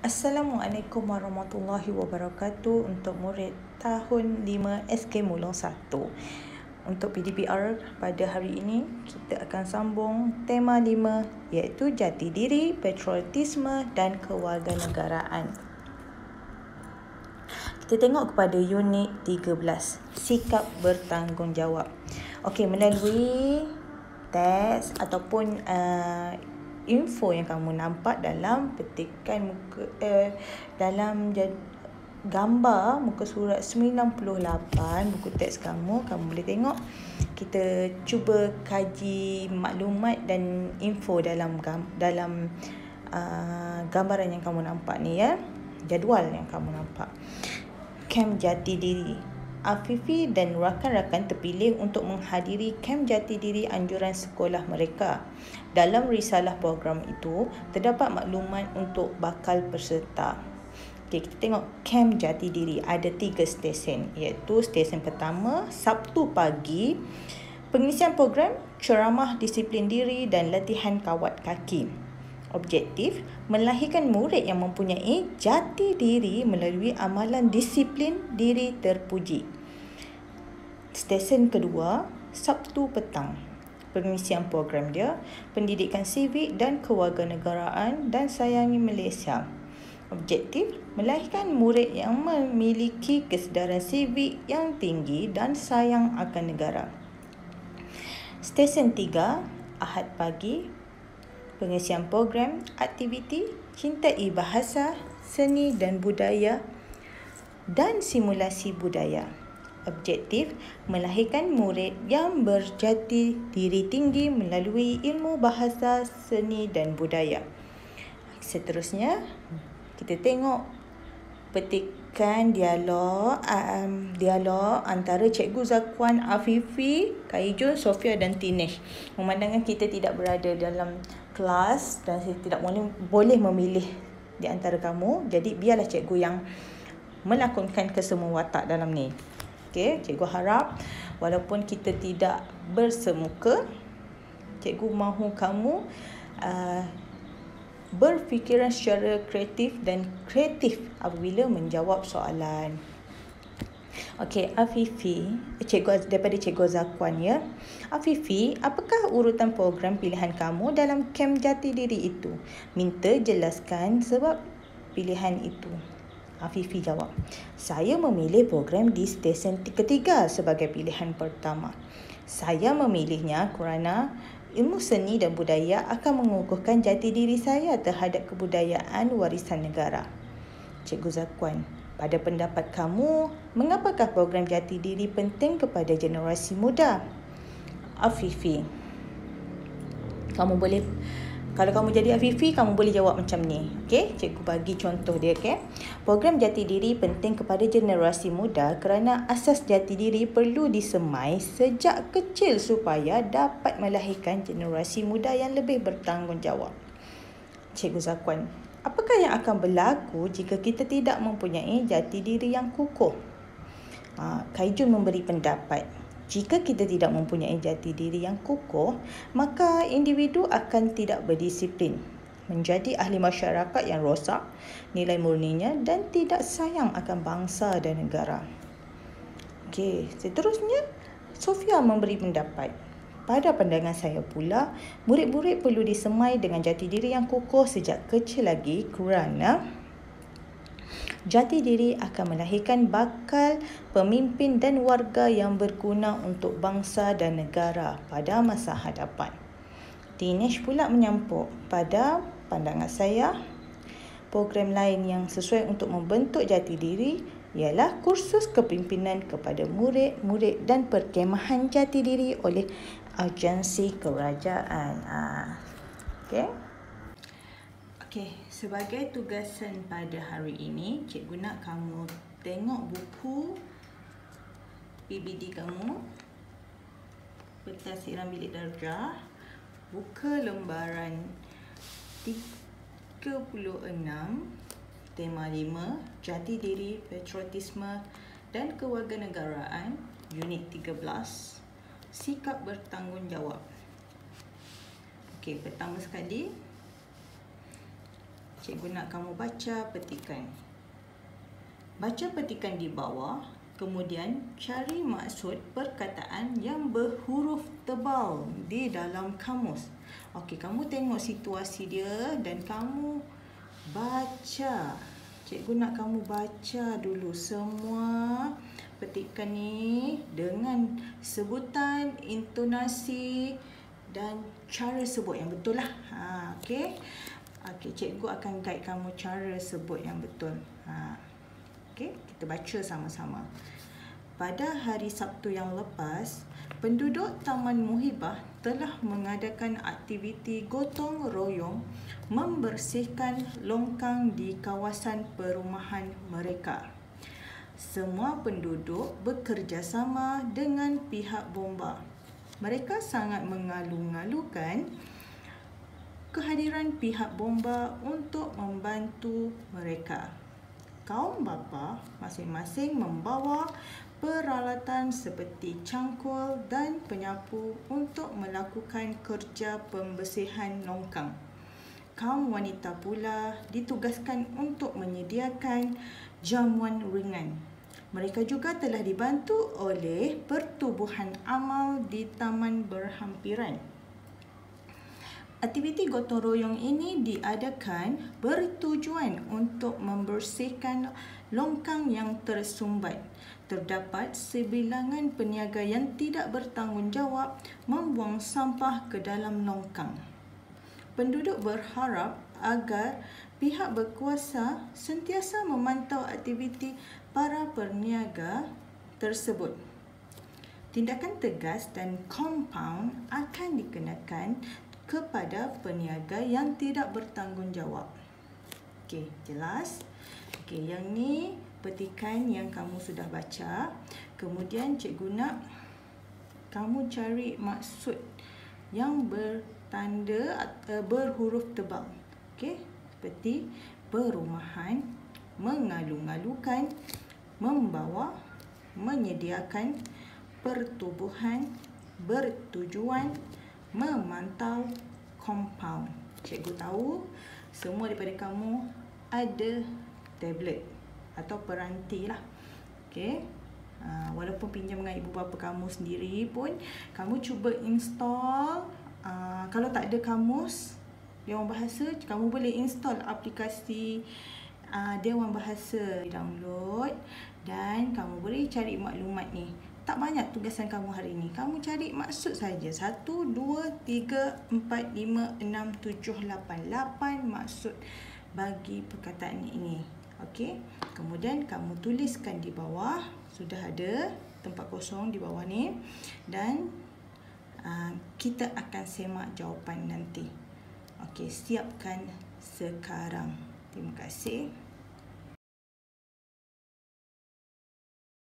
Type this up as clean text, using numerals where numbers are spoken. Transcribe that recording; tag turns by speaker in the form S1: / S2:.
S1: Assalamualaikum warahmatullahi wabarakatuh untuk murid tahun 5 SK Mulong 1. Untuk PDPR pada hari ini, kita akan sambung tema 5 iaitu jati diri, patriotisme dan kewarganegaraan. Kita tengok kepada unit 13, sikap bertanggungjawab. Okey, melalui teks ataupun info yang kamu nampak dalam petikan dalam gambar muka surat 98 buku teks kamu boleh tengok. Kita cuba kaji maklumat dan info dalam gambaran yang kamu nampak ni ya. Jadual yang kamu nampak. Kem Jati Diri. Afifi dan rakan-rakan terpilih untuk menghadiri kem jati diri anjuran sekolah mereka. Dalam risalah program itu, terdapat maklumat untuk bakal peserta. Okay, kita tengok kem jati diri. Ada 3 stesen, iaitu stesen pertama, Sabtu pagi, pengisian program, ceramah disiplin diri dan latihan kawat kaki. Objektif, melahirkan murid yang mempunyai jati diri melalui amalan disiplin diri terpuji. Stesen kedua, Sabtu petang. Pengisian program dia, pendidikan sivik dan kewarganegaraan dan sayangi Malaysia. Objektif, melahirkan murid yang memiliki kesedaran sivik yang tinggi dan sayang akan negara. Stesen 3, Ahad pagi, pengisian program, aktiviti, cintai bahasa, seni dan budaya dan simulasi budaya. Objektif, melahirkan murid yang berjati diri tinggi melalui ilmu bahasa, seni dan budaya. Seterusnya, kita tengok petikan dialog antara Cikgu Zakwan, Afifi, Kaijun, Sofia dan Tinesh. Memandangkan kita tidak berada dalam kelas dan saya tidak boleh memilih di antara kamu, jadi biarlah cikgu yang melakonkan kesemua watak dalam ni. Okey, cikgu harap walaupun kita tidak bersemuka, cikgu mahu kamu berfikiran secara kreatif dan kreatif apabila menjawab soalan. Okey, Afifi, daripada Cikgu Zakwan ya. Afifi, apakah urutan program pilihan kamu dalam kem jati diri itu? Minta jelaskan sebab pilihan itu. Afifi jawab, saya memilih program di stesen ketiga sebagai pilihan pertama. Saya memilihnya kerana ilmu seni dan budaya akan mengukuhkan jati diri saya terhadap kebudayaan warisan negara. Cikgu Zakwan, pada pendapat kamu, mengapakah program jati diri penting kepada generasi muda? Afifi, kalau kamu jadi Afifi, kamu boleh jawab macam ni. Okey, cikgu bagi contoh dia. Okay? Program jati diri penting kepada generasi muda kerana asas jati diri perlu disemai sejak kecil supaya dapat melahirkan generasi muda yang lebih bertanggungjawab. Cikgu Zakwan, apakah yang akan berlaku jika kita tidak mempunyai jati diri yang kukuh? Kaijun memberi pendapat, jika kita tidak mempunyai jati diri yang kukuh, maka individu akan tidak berdisiplin, menjadi ahli masyarakat yang rosak nilai murninya dan tidak sayang akan bangsa dan negara. Okey, seterusnya Sofia memberi pendapat. Pada pandangan saya pula, murid-murid perlu disemai dengan jati diri yang kukuh sejak kecil lagi kerana jati diri akan melahirkan bakal pemimpin dan warga yang berguna untuk bangsa dan negara pada masa hadapan. Dinesh pula menyampuk, pada pandangan saya, program lain yang sesuai untuk membentuk jati diri ialah kursus kepimpinan kepada murid-murid dan perkemahan jati diri oleh agensi kerajaan. Okey, sebagai tugasan pada hari ini, cikgu nak kamu tengok buku PBD kamu, Peta Siram Bilik Darjah, buka lembaran 36, tema 5, Jati Diri, Patriotisme dan Kewarganegaraan, unit 13, Sikap Bertanggungjawab. Okey, pertama sekali, Cikgu nak kamu baca petikan. Baca petikan di bawah, kemudian cari maksud perkataan yang berhuruf tebal di dalam kamus. Okey, kamu tengok situasi dia dan kamu baca. Cikgu nak kamu baca dulu semua petikan ni dengan sebutan, intonasi dan cara sebut yang betul lah. Okey. Okey, cikgu akan guide kamu cara sebut yang betul. Okey, kita baca sama-sama. Pada hari Sabtu yang lepas, penduduk Taman Muhibah telah mengadakan aktiviti gotong royong membersihkan longkang di kawasan perumahan mereka. Semua penduduk bekerjasama dengan pihak bomba. Mereka sangat mengalu-ngalukan kehadiran pihak bomba untuk membantu mereka. Kaum bapa masing-masing membawa peralatan seperti cangkul dan penyapu untuk melakukan kerja pembersihan longkang. Kaum wanita pula ditugaskan untuk menyediakan jamuan ringan. Mereka juga telah dibantu oleh pertubuhan amal di taman berhampiran. Aktiviti gotong royong ini diadakan bertujuan untuk membersihkan longkang yang tersumbat. Terdapat sebilangan peniaga yang tidak bertanggungjawab membuang sampah ke dalam longkang. Penduduk berharap agar pihak berkuasa sentiasa memantau aktiviti para peniaga tersebut. Tindakan tegas dan kompaun akan dikenakan kepada peniaga yang tidak bertanggungjawab. Okey, jelas? Okey, yang ni petikan yang kamu sudah baca. Kemudian cikgu nak kamu cari maksud yang bertanda berhuruf tebal. Okey, seperti perumahan, mengalu-ngalukan, membawa, menyediakan, pertubuhan, bertujuan, memantau, kompaun. Cikgu tahu semua daripada kamu ada tablet atau peranti lah. Okey. Walaupun pinjam dengan ibu bapa kamu sendiri pun, kamu cuba install. Kalau tak ada kamus Dewan Bahasa, kamu boleh install aplikasi Dewan Bahasa, download dan kamu boleh cari maklumat ni. Tak banyak tugasan kamu hari ini. Kamu cari maksud saja. 1, 2, 3, 4, 5, 6, 7, 8. 8 maksud bagi perkataan ini. Okey. Kemudian kamu tuliskan di bawah. Sudah ada tempat kosong di bawah ni. Dan kita akan semak jawapan nanti. Okey, siapkan sekarang. Terima kasih.